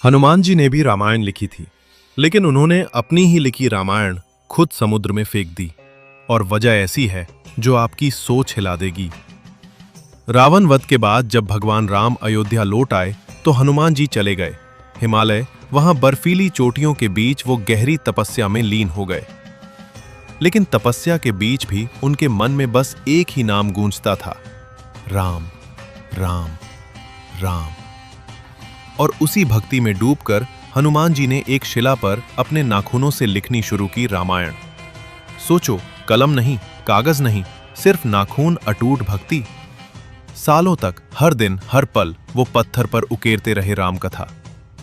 हनुमान जी ने भी रामायण लिखी थी, लेकिन उन्होंने अपनी ही लिखी रामायण खुद समुद्र में फेंक दी। और वजह ऐसी है जो आपकी सोच हिला देगी। रावण वध के बाद जब भगवान राम अयोध्या लौट आए तो हनुमान जी चले गए हिमालय। वहां बर्फीली चोटियों के बीच वो गहरी तपस्या में लीन हो गए। लेकिन तपस्या के बीच भी उनके मन में बस एक ही नाम गूंजता था, राम राम राम। और उसी भक्ति में डूबकर हनुमान जी ने एक शिला पर अपने नाखूनों से लिखनी शुरू की रामायण। सोचो, कलम नहीं, कागज नहीं, सिर्फ नाखून, अटूट भक्ति। सालों तक हर दिन हर पल वो पत्थर पर उकेरते रहे राम कथा।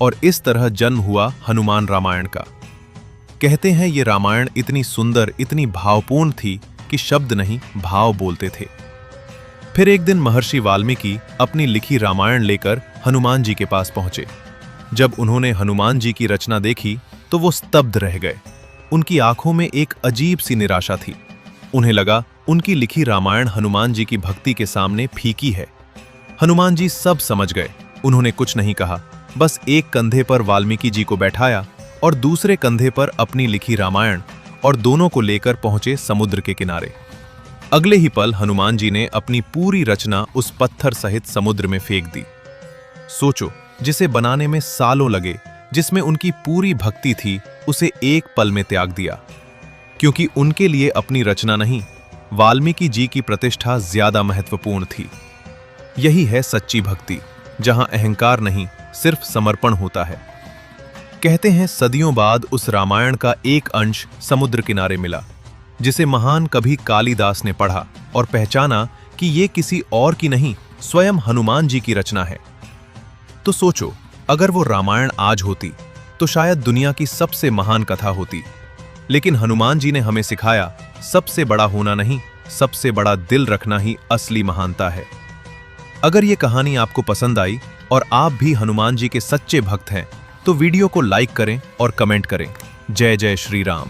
और इस तरह जन्म हुआ हनुमान रामायण का। कहते हैं ये रामायण इतनी सुंदर, इतनी भावपूर्ण थी कि शब्द नहीं, भाव बोलते थे। फिर एक दिन महर्षि वाल्मीकि अपनी लिखी रामायण लेकर हनुमान जी के पास पहुंचे। जब उन्होंने हनुमान जी की रचना देखी तो वो स्तब्ध रह गए। उनकी आंखों में एक अजीब सी निराशा थी। उन्हें लगा उनकी लिखी रामायण हनुमान जी की भक्ति के सामने फीकी है। हनुमान जी सब समझ गए। उन्होंने कुछ नहीं कहा, बस एक कंधे पर वाल्मीकि जी को बैठाया और दूसरे कंधे पर अपनी लिखी रामायण, और दोनों को लेकर पहुंचे समुद्र के किनारे। अगले ही पल हनुमान जी ने अपनी पूरी रचना उस पत्थर सहित समुद्र में फेंक दी। सोचो, जिसे बनाने में सालों लगे, जिसमें उनकी पूरी भक्ति थी, उसे एक पल में त्याग दिया। क्योंकि उनके लिए अपनी रचना नहीं, वाल्मीकि जी की प्रतिष्ठा ज्यादा महत्वपूर्ण थी। यही है सच्ची भक्ति, जहां अहंकार नहीं, सिर्फ समर्पण होता है। कहते हैं सदियों बाद उस रामायण का एक अंश समुद्र किनारे मिला, जिसे महान कवि कालिदास ने पढ़ा और पहचाना कि ये किसी और की नहीं, स्वयं हनुमान जी की रचना है। तो सोचो, अगर वो रामायण आज होती तो शायद दुनिया की सबसे महान कथा होती। लेकिन हनुमान जी ने हमें सिखाया, सबसे बड़ा होना नहीं, सबसे बड़ा दिल रखना ही असली महानता है। अगर ये कहानी आपको पसंद आई और आप भी हनुमान जी के सच्चे भक्त हैं तो वीडियो को लाइक करें और कमेंट करें। जय जय श्री राम।